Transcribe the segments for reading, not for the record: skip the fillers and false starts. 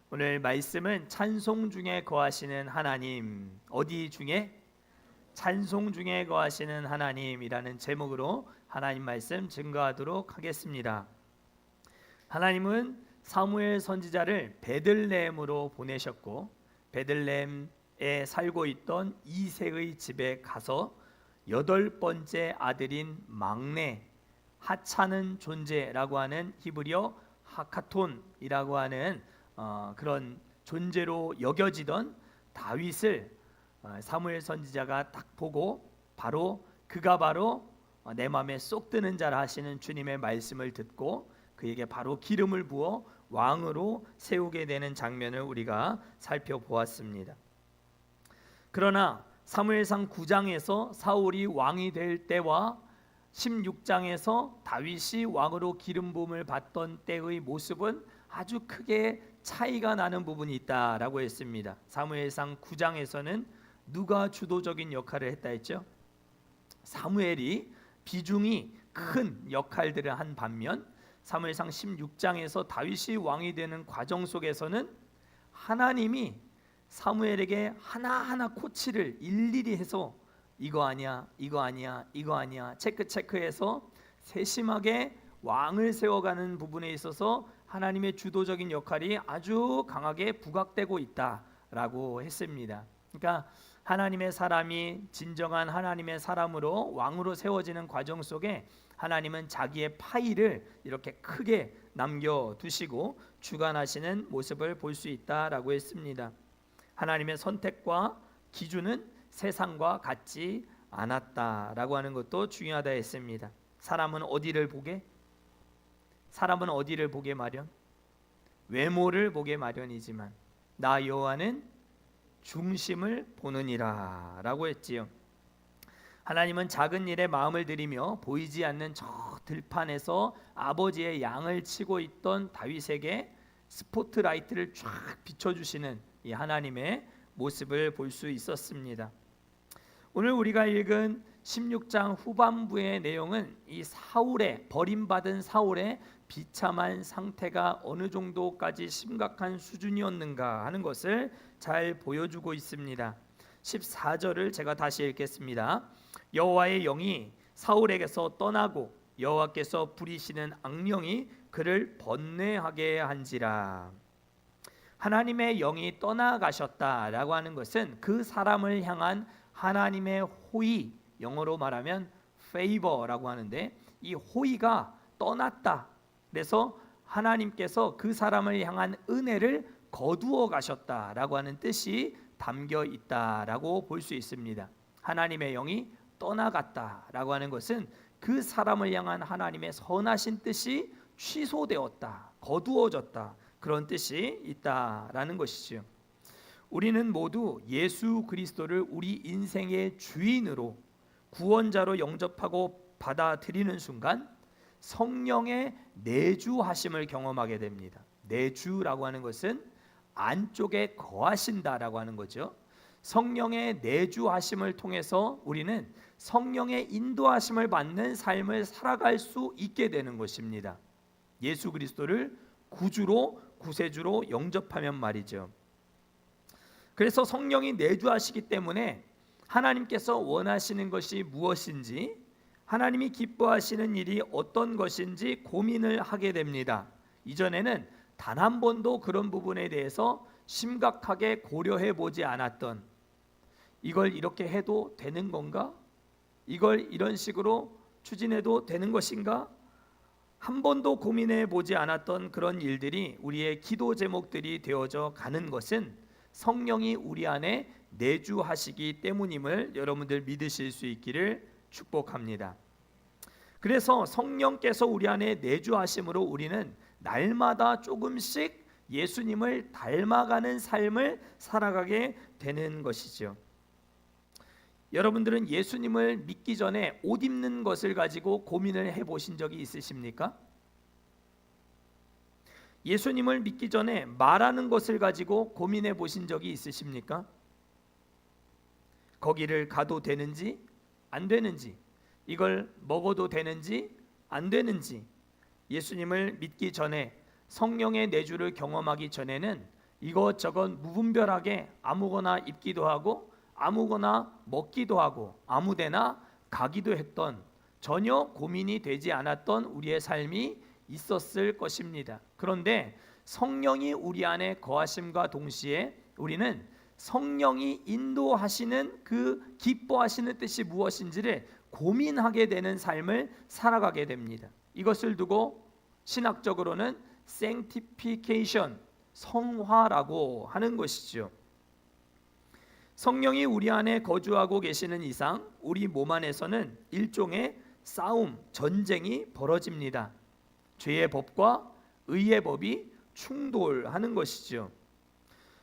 오늘 말씀은 찬송 중에 거하시는 하나님, 어디 중에? 찬송 중에 거하시는 하나님이라는 제목으로 하나님 말씀 증거하도록 하겠습니다. 하나님은 사무엘 선지자를 베들레헴으로 보내셨고, 베들레헴에 살고 있던 이새의 집에 가서 8번째 아들인 막내 하찮은 존재라고 하는 히브리어 하카톤이라고 하는 그런 존재로 여겨지던 다윗을 사무엘 선지자가 딱 보고 바로 그가 바로 내 마음에 쏙 드는 자라 하시는 주님의 말씀을 듣고 그에게 바로 기름을 부어 왕으로 세우게 되는 장면을 우리가 살펴보았습니다. 그러나 사무엘상 9장에서 사울이 왕이 될 때와 16장에서 다윗이 왕으로 기름 부음을 받던 때의 모습은 아주 크게 차이가 나는 부분이 있다라고 했습니다. 사무엘상 9장에서는 누가 주도적인 역할을 했다 했죠? 사무엘이 비중이 큰 역할들을 한 반면 사무엘상 16장에서 다윗이 왕이 되는 과정 속에서는 하나님이 사무엘에게 하나하나 코치를 일일이 해서 이거 아니야, 이거 아니야, 이거 아니야 체크해서 세심하게 왕을 세워가는 부분에 있어서 하나님의 주도적인 역할이 아주 강하게 부각되고 있다라고 했습니다. 그러니까 하나님의 사람이 진정한 하나님의 사람으로 왕으로 세워지는 과정 속에 하나님은 자기의 파일을 이렇게 크게 남겨두시고 주관하시는 모습을 볼 수 있다라고 했습니다. 하나님의 선택과 기준은 세상과 같지 않았다라고 하는 것도 중요하다 했습니다. 사람은 어디를 보게 마련? 외모를 보게 마련이지만 나 여호와는 중심을 보느니라 라고 했지요. 하나님은 작은 일에 마음을 들이며 보이지 않는 저 들판에서 아버지의 양을 치고 있던 다윗에게 스포트라이트를 쫙 비춰주시는 이 하나님의 모습을 볼 수 있었습니다. 오늘 우리가 읽은 16장 후반부의 내용은 이 사울의 버림받은 사울의 비참한 상태가 어느 정도까지 심각한 수준이었는가 하는 것을 잘 보여주고 있습니다. 14절을 제가 다시 읽겠습니다. 여호와의 영이 사울에게서 떠나고 여호와께서 부리시는 악령이 그를 번뇌하게 한지라. 하나님의 영이 떠나가셨다라고 하는 것은 그 사람을 향한 하나님의 호의, 영어로 말하면 favor라고 하는데 이 호의가 떠났다. 그래서 하나님께서 그 사람을 향한 은혜를 거두어 가셨다라고 하는 뜻이 담겨 있다라고 볼 수 있습니다. 하나님의 영이 떠나갔다라고 하는 것은 그 사람을 향한 하나님의 선하신 뜻이 취소되었다, 거두어졌다, 그런 뜻이 있다라는 것이죠. 우리는 모두 예수 그리스도를 우리 인생의 주인으로 구원자로 영접하고 받아들이는 순간 성령의 내주하심을 경험하게 됩니다. 내주라고 하는 것은 안쪽에 거하신다라고 하는 거죠. 성령의 내주하심을 통해서 우리는 성령의 인도하심을 받는 삶을 살아갈 수 있게 되는 것입니다. 예수 그리스도를 구주로 구세주로 영접하면 말이죠. 그래서 성령이 내주하시기 때문에 하나님께서 원하시는 것이 무엇인지, 하나님이 기뻐하시는 일이 어떤 것인지 고민을 하게 됩니다. 이전에는 단 한 번도 그런 부분에 대해서 심각하게 고려해 보지 않았던, 이걸 이렇게 해도 되는 건가? 이걸 이런 식으로 추진해도 되는 것인가? 한 번도 고민해 보지 않았던 그런 일들이 우리의 기도 제목들이 되어져 가는 것은 성령이 우리 안에 내주하시기 때문임을 여러분들 믿으실 수 있기를 축복합니다. 그래서 성령께서 우리 안에 내주하심으로 우리는 날마다 조금씩 예수님을 닮아가는 삶을 살아가게 되는 것이죠. 여러분들은 예수님을 믿기 전에 옷 입는 것을 가지고 고민을 해보신 적이 있으십니까? 예수님을 믿기 전에 말하는 것을 가지고 고민해 보신 적이 있으십니까? 거기를 가도 되는지 안 되는지, 이걸 먹어도 되는지 안 되는지, 예수님을 믿기 전에 성령의 내주를 경험하기 전에는 이것저것 무분별하게 아무거나 입기도 하고 아무거나 먹기도 하고 아무데나 가기도 했던, 전혀 고민이 되지 않았던 우리의 삶이 있었을 것입니다. 그런데 성령이 우리 안에 거하심과 동시에 우리는 성령이 인도하시는 그 기뻐하시는 뜻이 무엇인지를 고민하게 되는 삶을 살아가게 됩니다. 이것을 두고 신학적으로는 sanctification, 성화라고 하는 것이죠. 성령이 우리 안에 거주하고 계시는 이상 우리 몸 안에서는 일종의 싸움, 전쟁이 벌어집니다. 죄의 법과 의의 법이 충돌하는 것이죠.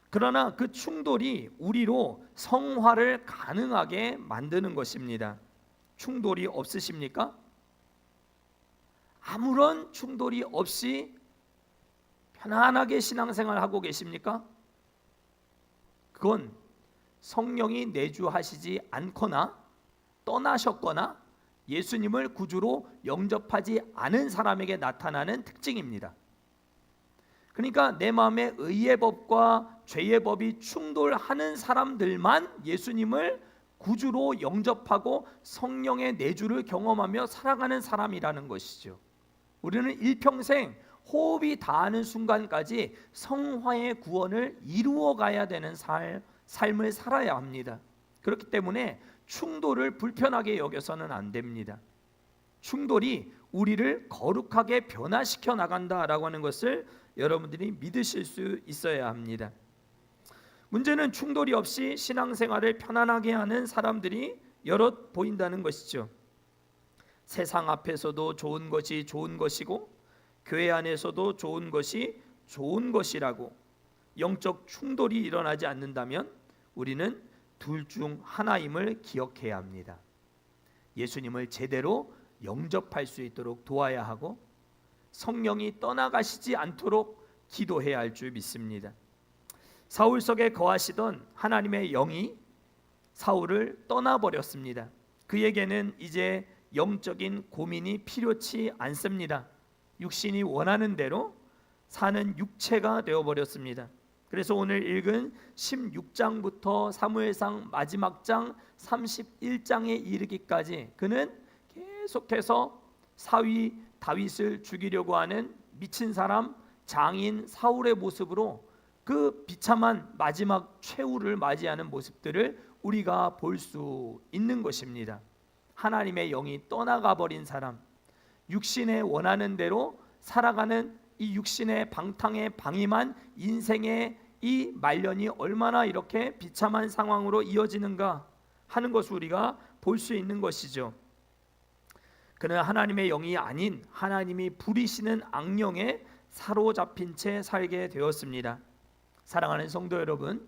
그러나 그 충돌이 우리로 성화를 가능하게 만드는 것입니다. 충돌이 없으십니까? 아무런 충돌이 없이 편안하게 신앙생활 하고 계십니까? 그건 성령이 내주하시지 않거나 떠나셨거나 예수님을 구주로 영접하지 않은 사람에게 나타나는 특징입니다. 그러니까 내 마음에 의의 법과 죄의 법이 충돌하는 사람들만 예수님을 구주로 영접하고 성령의 내주를 경험하며 살아가는 사람이라는 것이죠. 우리는 일평생 호흡이 닿는 순간까지 성화의 구원을 이루어 가야 되는 삶을 살아야 합니다. 그렇기 때문에 충돌을 불편하게 여겨서는 안 됩니다. 충돌이 우리를 거룩하게 변화시켜 나간다라고 하는 것을 여러분들이 믿으실 수 있어야 합니다. 문제는 충돌이 없이 신앙생활을 편안하게 하는 사람들이 여럿 보인다는 것이죠. 세상 앞에서도 좋은 것이 좋은 것이고 교회 안에서도 좋은 것이 좋은 것이라고 영적 충돌이 일어나지 않는다면 우리는 둘 중 하나임을 기억해야 합니다. 예수님을 제대로 영접할 수 있도록 도와야 하고 성령이 떠나가시지 않도록 기도해야 할 줄 믿습니다. 사울 속에 거하시던 하나님의 영이 사울을 떠나버렸습니다. 그에게는 이제 영적인 고민이 필요치 않습니다. 육신이 원하는 대로 사는 육체가 되어버렸습니다. 그래서 오늘 읽은 16장부터 사무엘상 마지막 장 31장에 이르기까지 그는 계속해서 사위 다윗을 죽이려고 하는 미친 사람 장인 사울의 모습으로 그 비참한 마지막 최후를 맞이하는 모습들을 우리가 볼 수 있는 것입니다. 하나님의 영이 떠나가 버린 사람, 육신의 원하는 대로 살아가는 이 육신의 방탕에 방임한 인생의 이 말년이 얼마나 이렇게 비참한 상황으로 이어지는가 하는 것을 우리가 볼 수 있는 것이죠. 그는 하나님의 영이 아닌 하나님이 부리시는 악령에 사로잡힌 채 살게 되었습니다. 사랑하는 성도 여러분,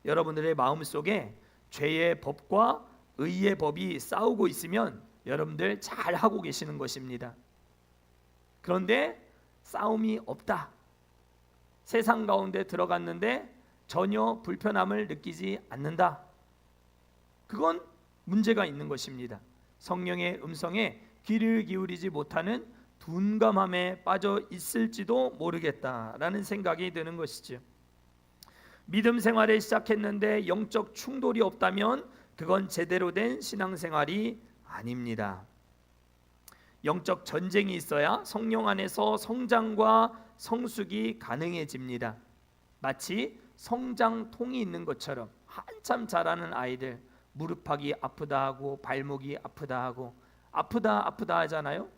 여러분들의 마음속에 죄의 법과 의의 법이 싸우고 있으면 여러분들 잘 하고 계시는 것입니다. 그런데 싸움이 없다. 세상 가운데 들어갔는데 전혀 불편함을 느끼지 않는다. 그건 문제가 있는 것입니다. 성령의 음성에 귀를 기울이지 못하는 둔감함에 빠져 있을지도 모르겠다라는 생각이 드는 것이죠. 믿음 생활을 시작했는데 영적 충돌이 없다면 그건 제대로 된 신앙생활이 아닙니다. 영적 전쟁이 있어야 성령 안에서 성장과 성숙이 가능해집니다. 마치 성장통이 있는 것처럼 한참 자라는 아이들 무릎팍이 아프다 하고 발목이 아프다 하고 아프다 하잖아요.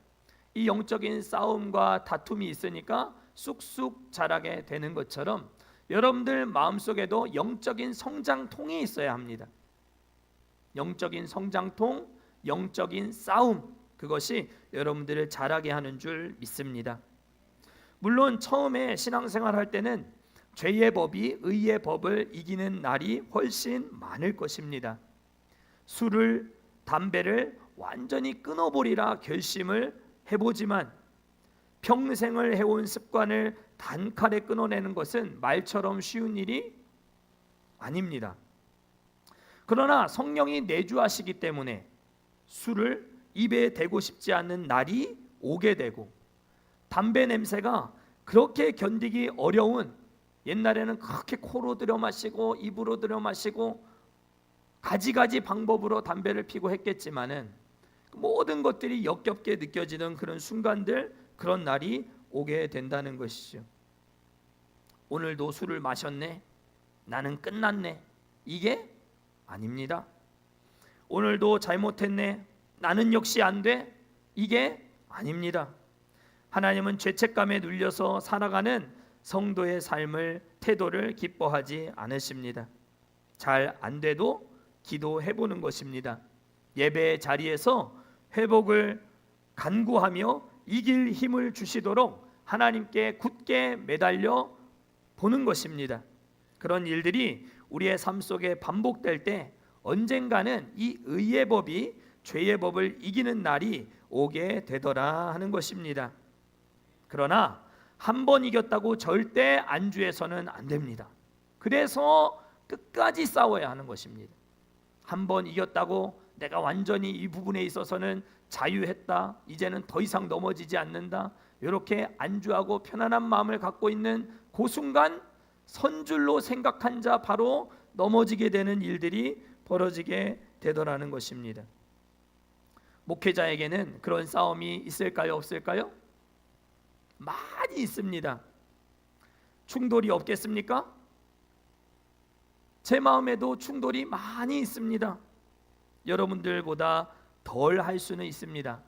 이 영적인 싸움과 다툼이 있으니까 쑥쑥 자라게 되는 것처럼 여러분들 마음속에도 영적인 성장통이 있어야 합니다. 영적인 성장통, 영적인 싸움, 그것이 여러분들을 자라게 하는 줄 믿습니다. 물론 처음에 신앙생활 할 때는 죄의 법이 의의 법을 이기는 날이 훨씬 많을 것입니다. 술을, 담배를 완전히 끊어버리라 결심을 해보지만 평생을 해온 습관을 단칼에 끊어내는 것은 말처럼 쉬운 일이 아닙니다. 그러나 성령이 내주하시기 때문에 술을 입에 대고 싶지 않는 날이 오게 되고 담배 냄새가 그렇게 견디기 어려운, 옛날에는 그렇게 코로 들여 마시고 입으로 들여 마시고 가지가지 방법으로 담배를 피고 했겠지만은 모든 것들이 역겹게 느껴지는 그런 순간들, 그런 날이 오게 된다는 것이죠. 오늘도 술을 마셨네, 나는 끝났네, 이게 아닙니다. 오늘도 잘못했네, 나는 역시 안 돼, 이게 아닙니다. 하나님은 죄책감에 눌려서 살아가는 성도의 삶을, 태도를 기뻐하지 않으십니다. 잘 안 돼도 기도해보는 것입니다. 예배의 자리에서 회복을 간구하며 이길 힘을 주시도록 하나님께 굳게 매달려 보는 것입니다. 그런 일들이 우리의 삶 속에 반복될 때 언젠가는 이 의의 법이 죄의 법을 이기는 날이 오게 되더라 하는 것입니다. 그러나 한 번 이겼다고 절대 안주해서는 안 됩니다. 그래서 끝까지 싸워야 하는 것입니다. 한 번 이겼다고 내가 완전히 이 부분에 있어서는 자유했다, 이제는 더 이상 넘어지지 않는다, 이렇게 안주하고 편안한 마음을 갖고 있는 그 순간 선줄로 생각한 자 바로 넘어지게 되는 일들이 벌어지게 되더라는 것입니다. 목회자에게는 그런 싸움이 있을까요, 없을까요? 많이 있습니다. 충돌이 없겠습니까? 제 마음에도 충돌이 많이 있습니다. 여러분들보다 덜 할 수는 있습니다.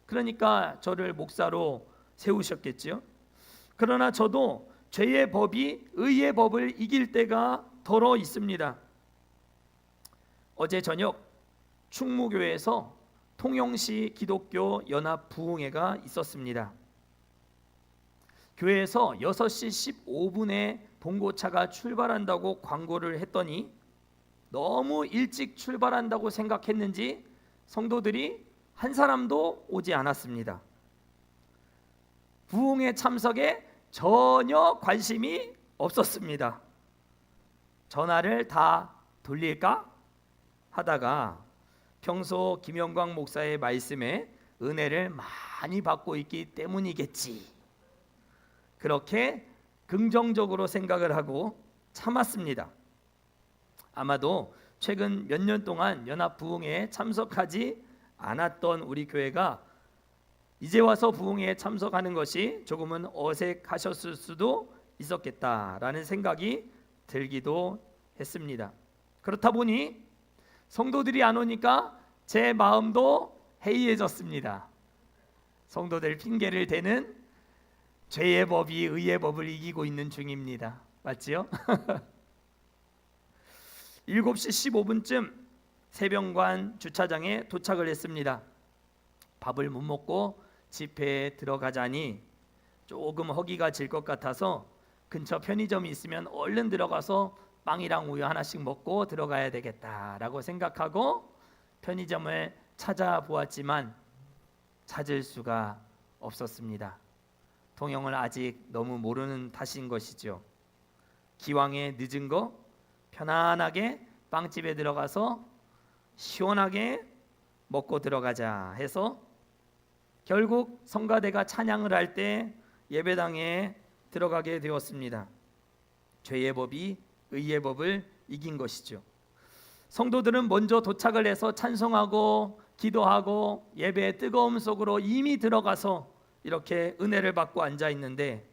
그러니까 저를 목사로 세우셨겠죠. 그러나 저도 죄의 법이 의의 법을 이길 때가 덜어 있습니다. 어제 저녁 충무교회에서 통영시 기독교 연합 부흥회가 있었습니다. 교회에서 6시 15분에 봉고차가 출발한다고 광고를 했더니 너무 일찍 출발한다고 생각했는지 성도들이 한 사람도 오지 않았습니다. 부흥회 참석에 전혀 관심이 없었습니다. 전화를 다 돌릴까 하다가 평소 김영광 목사의 말씀에 은혜를 많이 받고 있기 때문이겠지, 그렇게 긍정적으로 생각을 하고 참았습니다. 아마도 최근 몇 년 동안 연합 부흥회에 참석하지 않았던 우리 교회가 이제 와서 부흥회에 참석하는 것이 조금은 어색하셨을 수도 있었겠다라는 생각이 들기도 했습니다. 그렇다 보니 성도들이 안 오니까 제 마음도 해이해졌습니다. 성도들 핑계를 대는 죄의 법이 의의 법을 이기고 있는 중입니다. 맞지요? 7시 15분쯤 새병관 주차장에 도착을 했습니다. 밥을 못 먹고 집회에 들어가자니 조금 허기가 질 것 같아서 근처 편의점이 있으면 얼른 들어가서 빵이랑 우유 하나씩 먹고 들어가야 되겠다라고 생각하고 편의점을 찾아보았지만 찾을 수가 없었습니다. 통영을 아직 너무 모르는 탓인 것이죠. 기왕에 늦은 거 편안하게 빵집에 들어가서 시원하게 먹고 들어가자 해서 결국 성가대가 찬양을 할 때 예배당에 들어가게 되었습니다. 죄의 법이 의의 법을 이긴 것이죠. 성도들은 먼저 도착을 해서 찬송하고 기도하고 예배의 뜨거움 속으로 이미 들어가서 이렇게 은혜를 받고 앉아 있는데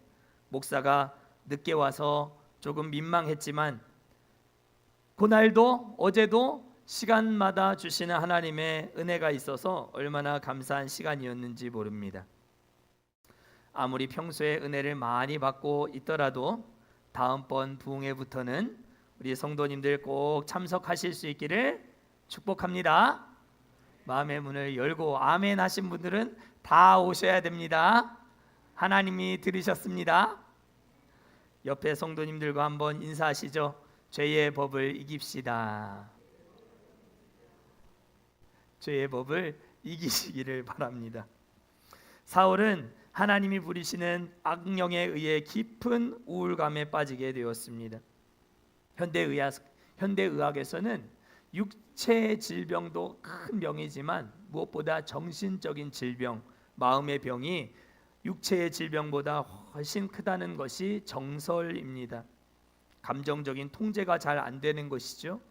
목사가 늦게 와서 조금 민망했지만 그날도 어제도 시간마다 주시는 하나님의 은혜가 있어서 얼마나 감사한 시간이었는지 모릅니다. 아무리 평소에 은혜를 많이 받고 있더라도 다음번 부흥회부터는 우리 성도님들 꼭 참석하실 수 있기를 축복합니다. 마음의 문을 열고 아멘 하신 분들은 다 오셔야 됩니다. 하나님이 들으셨습니다. 옆에 성도님들과 한번 인사하시죠. 죄의 법을 이깁시다. 죄의 법을 이기시기를 바랍니다. 사울은 하나님이 부리시는 악령에 의해 깊은 우울감에 빠지게 되었습니다. 현대의학에서는 육체의 질병도 큰 병이지만 무엇보다 정신적인 질병, 마음의 병이 육체의 질병보다 훨씬 크다는 것이 정설입니다. 감정적인 통제가 잘 안 되는 것이죠.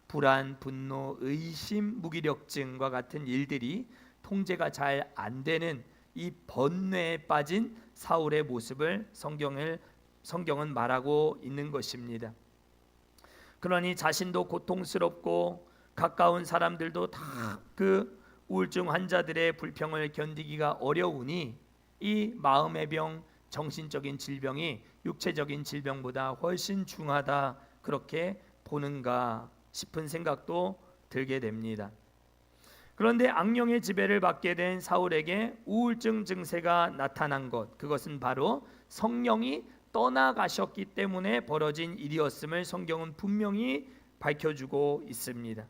불안, 분노, 의심, 무기력증과 같은 일들이 통제가 잘 안 되는 이 번뇌에 빠진 사울의 모습을 성경은 말하고 있는 것입니다. 그러니 자신도 고통스럽고 가까운 사람들도 다 그 우울증 환자들의 불평을 견디기가 어려우니 이 마음의 병, 정신적인 질병이 육체적인 질병보다 훨씬 중하다, 그렇게 보는가 싶은 생각도 들게 됩니다. 그런데 악령의 지배를 받게 된 사울에게 우울증 증세가 나타난 것, 그것은 바로 성령이 떠나가셨기 때문에 벌어진 일이었음을 성경은 분명히 밝혀주고 있습니다.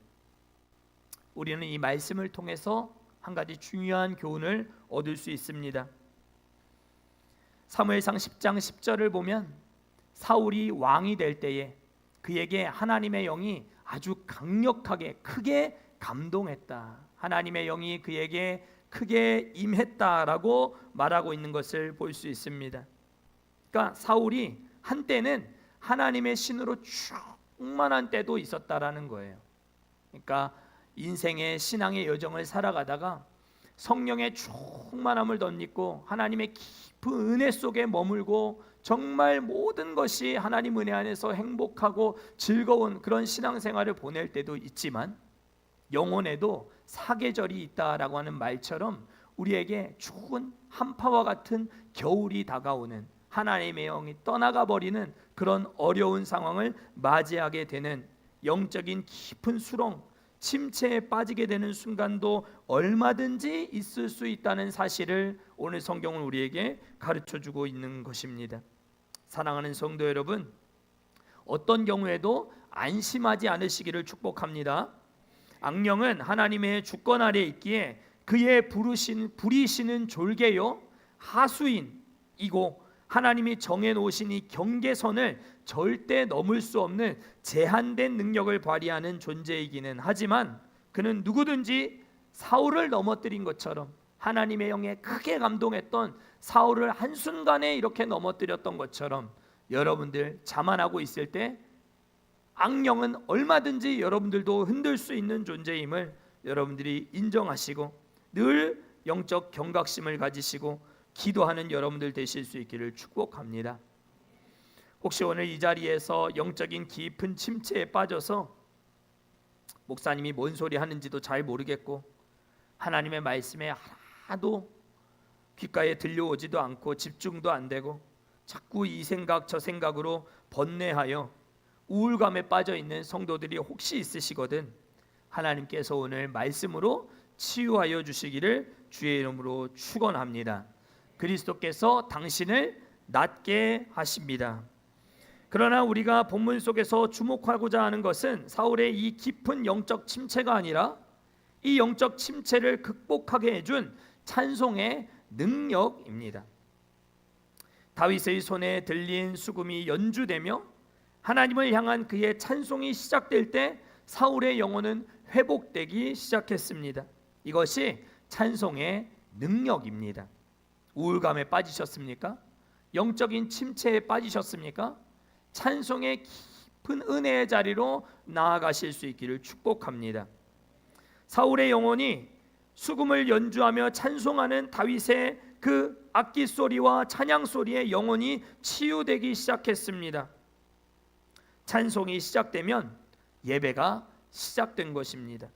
우리는 이 말씀을 통해서 한 가지 중요한 교훈을 얻을 수 있습니다. 사무엘상 10장 10절을 보면 사울이 왕이 될 때에 그에게 하나님의 영이 아주 강력하게 크게 감동했다. 하나님의 영이 그에게 크게 임했다라고 말하고 있는 것을 볼 수 있습니다. 그러니까 사울이 한때는 하나님의 신으로 충만한 때도 있었다라는 거예요. 그러니까 인생의 신앙의 여정을 살아가다가 성령의 충만함을 덧입고 하나님의 깊은 은혜 속에 머물고 정말 모든 것이 하나님 은혜 안에서 행복하고 즐거운 그런 신앙생활을 보낼 때도 있지만, 영혼에도 사계절이 있다라고 하는 말처럼 우리에게 추운 한파와 같은 겨울이 다가오는, 하나님의 영이 떠나가 버리는 그런 어려운 상황을 맞이하게 되는, 영적인 깊은 수렁, 침체에 빠지게 되는 순간도 얼마든지 있을 수 있다는 사실을 오늘 성경은 우리에게 가르쳐주고 있는 것입니다. 사랑하는 성도 여러분, 어떤 경우에도 안심하지 않으시기를 축복합니다. 악령은 하나님의 주권 아래에 있기에 그의 부리시는 졸개요 하수인이고, 하나님이 정해놓으신 이 경계선을 절대 넘을 수 없는 제한된 능력을 발휘하는 존재이기는 하지만, 그는 누구든지 사울을 넘어뜨린 것처럼, 하나님의 영에 크게 감동했던 사울을 한순간에 이렇게 넘어뜨렸던 것처럼, 여러분들 자만하고 있을 때 악령은 얼마든지 여러분들도 흔들 수 있는 존재임을 여러분들이 인정하시고 늘 영적 경각심을 가지시고 기도하는 여러분들 되실 수 있기를 축복합니다. 혹시 오늘 이 자리에서 영적인 깊은 침체에 빠져서 목사님이 뭔 소리 하는지도 잘 모르겠고 하나님의 말씀에 하나도 귓가에 들려오지도 않고 집중도 안 되고 자꾸 이 생각 저 생각으로 번뇌하여 우울감에 빠져 있는 성도들이 혹시 있으시거든 하나님께서 오늘 말씀으로 치유하여 주시기를 주의 이름으로 축원합니다. 그리스도께서 당신을 낫게 하십니다. 그러나 우리가 본문 속에서 주목하고자 하는 것은 사울의 이 깊은 영적 침체가 아니라 이 영적 침체를 극복하게 해준 찬송의 능력입니다. 다윗의 손에 들린 수금이 연주되며 하나님을 향한 그의 찬송이 시작될 때 사울의 영혼은 회복되기 시작했습니다. 이것이 찬송의 능력입니다. 우울감에 빠지셨습니까? 영적인 침체에 빠지셨습니까? 찬송의 깊은 은혜의 자리로 나아가실 수 있기를 축복합니다. 사울의 영혼이 수금을 연주하며 찬송하는 다윗의 그 악기 소리와 찬양 소리에 영혼이 치유되기 시작했습니다. 찬송이 시작되면 예배가 시작된 것입니다.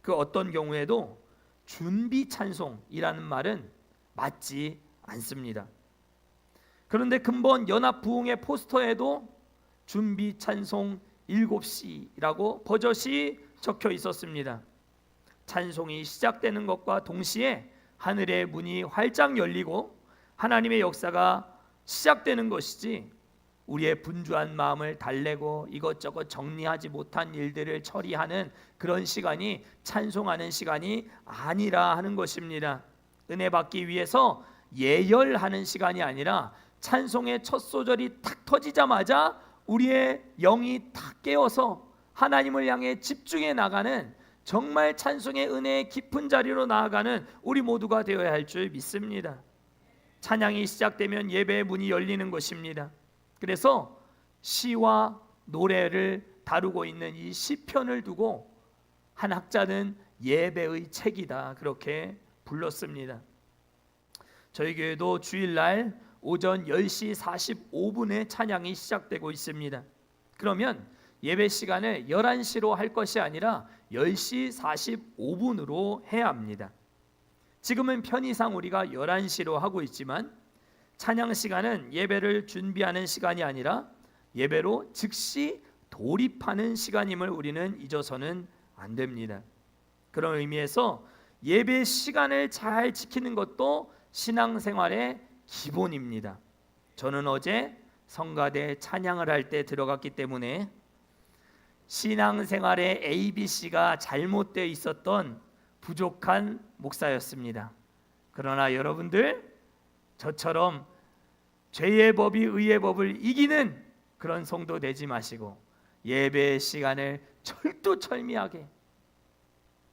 그 어떤 경우에도 준비 찬송이라는 말은 맞지 않습니다. 그런데 근본 연합 부흥의 포스터에도 준비 찬송 7시라고 버젓이 적혀 있었습니다. 찬송이 시작되는 것과 동시에 하늘의 문이 활짝 열리고 하나님의 역사가 시작되는 것이지, 우리의 분주한 마음을 달래고 이것저것 정리하지 못한 일들을 처리하는 그런 시간이 찬송하는 시간이 아니라 하는 것입니다. 은혜 받기 위해서 예열하는 시간이 아니라 찬송의 첫 소절이 탁 터지자마자 우리의 영이 탁 깨어서 하나님을 향해 집중해 나가는, 정말 찬송의 은혜의 깊은 자리로 나아가는 우리 모두가 되어야 할 줄 믿습니다. 찬양이 시작되면 예배의 문이 열리는 것입니다. 그래서 시와 노래를 다루고 있는 이 시편을 두고 한 학자는 예배의 책이다 그렇게 불렀습니다. 저희 교회도 주일날 오전 10시 45분에 찬양이 시작되고 있습니다. 그러면 예배 시간을 11시로 할 것이 아니라 10시 45분으로 해야 합니다. 지금은 편의상 우리가 11시로 하고 있지만 찬양 시간은 예배를 준비하는 시간이 아니라 예배로 즉시 돌입하는 시간임을 우리는 잊어서는 안 됩니다. 그런 의미에서 예배 시간을 잘 지키는 것도 신앙생활의 기본입니다. 저는 어제 성가대 찬양을 할 때 들어갔기 때문에 신앙생활의 ABC가 잘못되어 있었던 부족한 목사였습니다. 그러나 여러분들 저처럼 죄의 법이 의의 법을 이기는 그런 성도 되지 마시고 예배 시간을 철두철미하게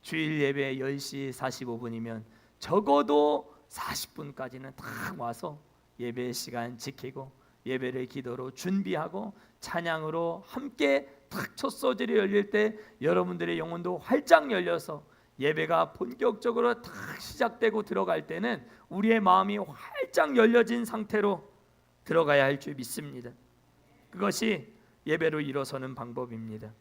주일 예배 10시 45분이면 적어도 40분까지는 딱 와서 예배 시간 지키고 예배를 기도로 준비하고 찬양으로 함께 딱 첫 소절이 열릴 때 여러분들의 영혼도 활짝 열려서 예배가 본격적으로 딱 시작되고 들어갈 때는 우리의 마음이 활짝 열려진 상태로 들어가야 할 줄 믿습니다. 그것이 예배로 일어서는 방법입니다.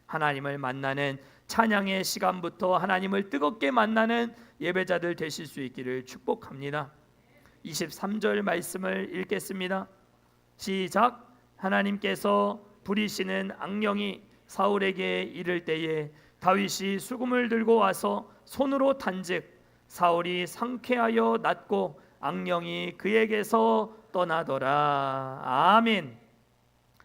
하나님을 만나는 찬양의 시간부터 하나님을 뜨겁게 만나는 예배자들 되실 수 있기를 축복합니다. 23절 말씀을 읽겠습니다. 시작. 하나님께서 부리시는 악령이 사울에게 이를 때에 다윗이 수금을 들고 와서 손으로 탄즉 사울이 상쾌하여 낫고 악령이 그에게서 떠나더라. 아멘.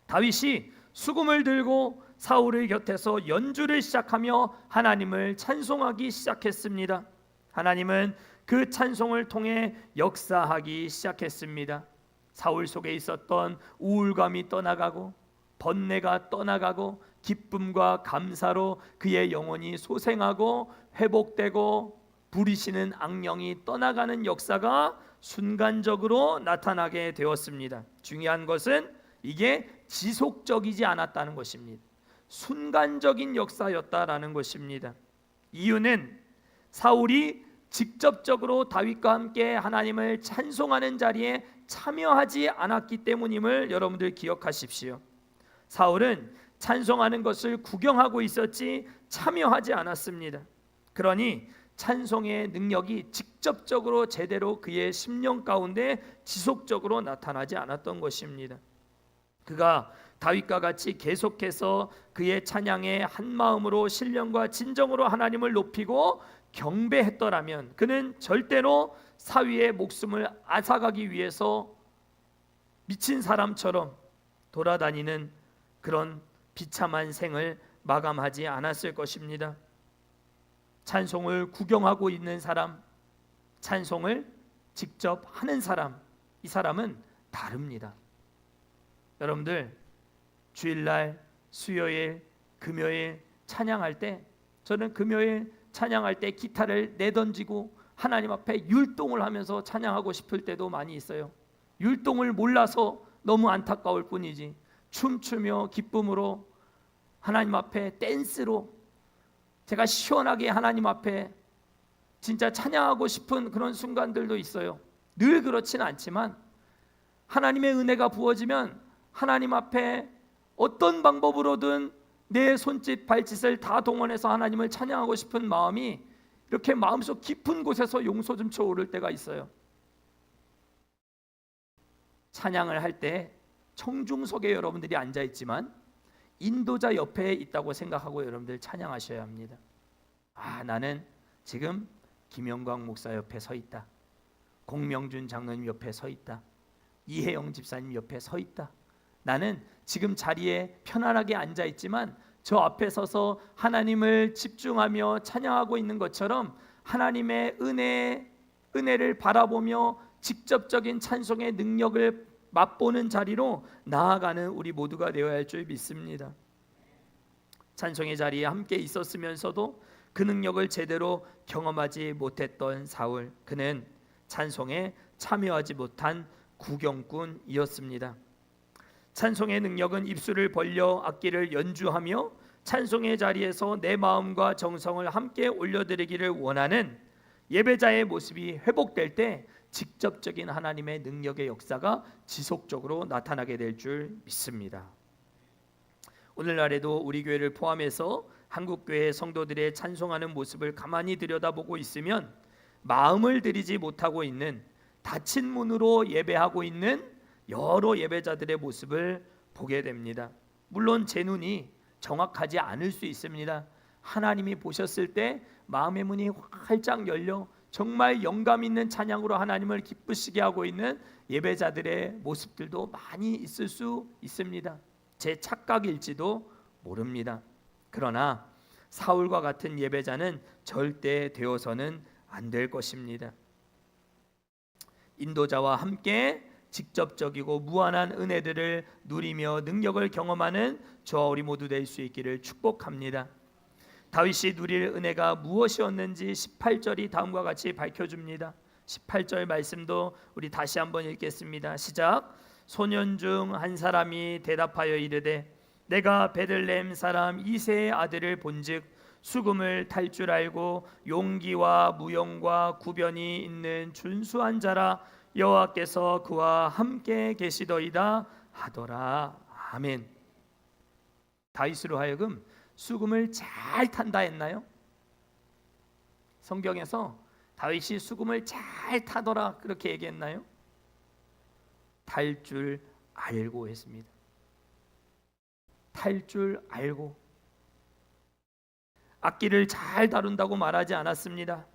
다윗이 수금을 들고 사울의 곁에서 연주를 시작하며 하나님을 찬송하기 시작했습니다. 하나님은 그 찬송을 통해 역사하기 시작했습니다. 사울 속에 있었던 우울감이 떠나가고 번뇌가 떠나가고 기쁨과 감사로 그의 영혼이 소생하고 회복되고 부리시는 악령이 떠나가는 역사가 순간적으로 나타나게 되었습니다. 중요한 것은 이게 지속적이지 않았다는 것입니다. 순간적인 역사였다라는 것입니다. 이유는 사울이 직접적으로 다윗과 함께 하나님을 찬송하는 자리에 참여하지 않았기 때문임을 여러분들 기억하십시오. 사울은 찬송하는 것을 구경하고 있었지 참여하지 않았습니다. 그러니 찬송의 능력이 직접적으로 제대로 그의 심령 가운데 지속적으로 나타나지 않았던 것입니다. 그가 다윗과 같이 계속해서 그의 찬양에 한 마음으로 신령과 진정으로 하나님을 높이고 경배했더라면 그는 절대로 사위의 목숨을 앗아가기 위해서 미친 사람처럼 돌아다니는 그런 비참한 생을 마감하지 않았을 것입니다. 찬송을 구경하고 있는 사람, 찬송을 직접 하는 사람, 이 사람은 다릅니다. 여러분들 주일날, 수요일, 금요일 찬양할 때 저는 금요일 찬양할 때 기타를 내던지고 하나님 앞에 율동을 하면서 찬양하고 싶을 때도 많이 있어요. 율동을 몰라서 너무 안타까울 뿐이지 춤추며 기쁨으로 하나님 앞에 댄스로 제가 시원하게 하나님 앞에 진짜 찬양하고 싶은 그런 순간들도 있어요. 늘 그렇지는 않지만 하나님의 은혜가 부어지면 하나님 앞에 어떤 방법으로든 내 손짓 발짓을 다 동원해서 하나님을 찬양하고 싶은 마음이 이렇게 마음속 깊은 곳에서 용솟음쳐 오를 때가 있어요. 찬양을 할 때 청중석에 여러분들이 앉아 있지만 인도자 옆에 있다고 생각하고 여러분들 찬양하셔야 합니다. 나는 지금 김영광 목사 옆에 서 있다. 공명준 장로님 옆에 서 있다. 이혜영 집사님 옆에 서 있다. 나는 지금 자리에 편안하게 앉아 있지만 저 앞에 서서 하나님을 집중하며 찬양하고 있는 것처럼 하나님의 은혜를 바라보며 직접적인 찬송의 능력을 맛보는 자리로 나아가는 우리 모두가 되어야 할 줄 믿습니다. 찬송의 자리에 함께 있었으면서도 그 능력을 제대로 경험하지 못했던 사울, 그는 찬송에 참여하지 못한 구경꾼이었습니다. 찬송의 능력은 입술을 벌려 악기를 연주하며 찬송의 자리에서 내 마음과 정성을 함께 올려드리기를 원하는 예배자의 모습이 회복될 때 직접적인 하나님의 능력의 역사가 지속적으로 나타나게 될 줄 믿습니다. 오늘날에도 우리 교회를 포함해서 한국교회 성도들의 찬송하는 모습을 가만히 들여다보고 있으면 마음을 들이지 못하고 있는 닫힌 문으로 예배하고 있는 여러 예배자들의 모습을 보게 됩니다. 물론 제 눈이 정확하지 않을 수 있습니다. 하나님이 보셨을 때 마음의 문이 활짝 열려 정말 영감 있는 찬양으로 하나님을 기쁘시게 하고 있는 예배자들의 모습들도 많이 있을 수 있습니다. 제 착각일지도 모릅니다. 그러나 사울과 같은 예배자는 절대 되어서는 안 될 것입니다. 인도자와 함께 직접적이고 무한한 은혜들을 누리며 능력을 경험하는 저와 우리 모두 될 수 있기를 축복합니다. 다윗이 누릴 은혜가 무엇이었는지 18절이 다음과 같이 밝혀줍니다. 18절 말씀도 우리 다시 한번 읽겠습니다. 시작. 소년 중 한 사람이 대답하여 이르되 내가 베들레헴 사람 이새의 아들을 본즉 수금을 탈 줄 알고 용기와 무용과 구변이 있는 준수한 자라 여호와께서 그와 함께 계시더이다 하더라. 아멘. 다윗으로 하여금 수금을 잘 탄다 했나요? 성경에서 다윗이 수금을 잘 타더라 그렇게 얘기했나요? 탈 줄 알고 했습니다. 탈 줄 알고. 악기를 잘 다룬다고 말하지 않았습니다.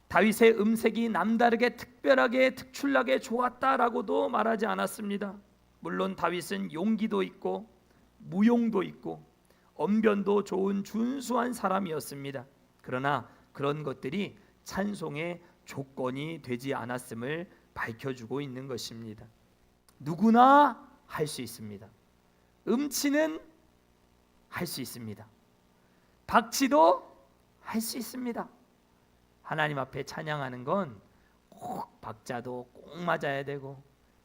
다윗의 음색이 남다르게 특별하게 특출나게 좋았다라고도 말하지 않았습니다. 물론 다윗은 용기도 있고 무용도 있고 언변도 좋은 준수한 사람이었습니다. 그러나 그런 것들이 찬송의 조건이 되지 않았음을 밝혀주고 있는 것입니다. 누구나 할 수 있습니다. 음치는 할 수 있습니다. 박치도 할 수 있습니다. 하나님 앞에 찬양하는 건 꼭 박자도 꼭 맞아야 되고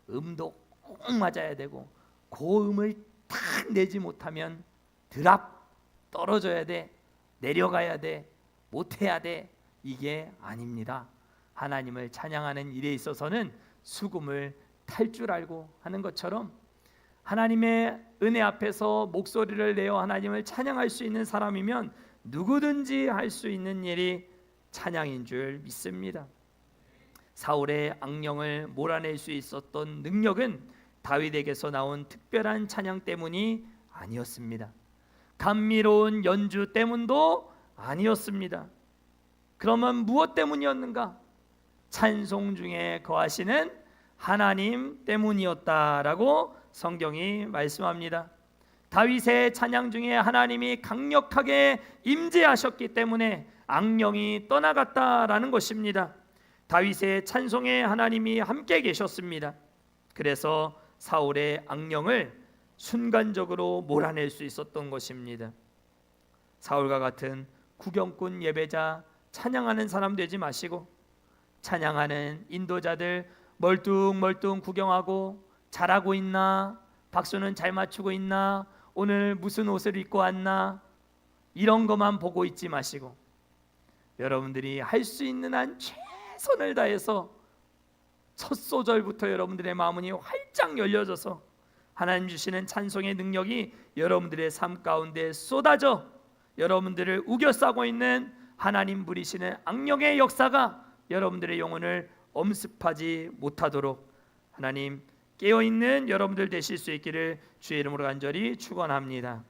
음도 꼭 맞아야 되고 고음을 탁 내지 못하면 드랍 떨어져야 돼, 내려가야 돼, 못해야 돼. 이게 아닙니다. 하나님을 찬양하는 일에 있어서는 수금을 탈 줄 알고 하는 것처럼 하나님의 은혜 앞에서 목소리를 내어 하나님을 찬양할 수 있는 사람이면 누구든지 할 수 있는 일이 찬양인 줄 믿습니다. 사울의 악령을 몰아낼 수 있었던 능력은 다윗에게서 나온 특별한 찬양 때문이 아니었습니다. 감미로운 연주 때문도 아니었습니다. 그러면 무엇 때문이었는가? 찬송 중에 거하시는 하나님 때문이었다라고 성경이 말씀합니다. 다윗의 찬양 중에 하나님이 강력하게 임재하셨기 때문에 악령이 떠나갔다라는 것입니다. 다윗의 찬송에 하나님이 함께 계셨습니다. 그래서 사울의 악령을 순간적으로 몰아낼 수 있었던 것입니다. 사울과 같은 구경꾼 예배자, 찬양하는 사람 되지 마시고 찬양하는 인도자들 멀뚱멀뚱 구경하고 잘하고 있나, 박수는 잘 맞추고 있나, 오늘 무슨 옷을 입고 왔나, 이런 것만 보고 있지 마시고 여러분들이 할 수 있는 한 최선을 다해서 첫 소절부터 여러분들의 마음이 활짝 열려져서 하나님 주시는 찬송의 능력이 여러분들의 삶 가운데 쏟아져 여러분들을 우겨싸고 있는 하나님 부리시는 악령의 역사가 여러분들의 영혼을 엄습하지 못하도록 하나님 깨어있는 여러분들 되실 수 있기를 주의 이름으로 간절히 축원합니다.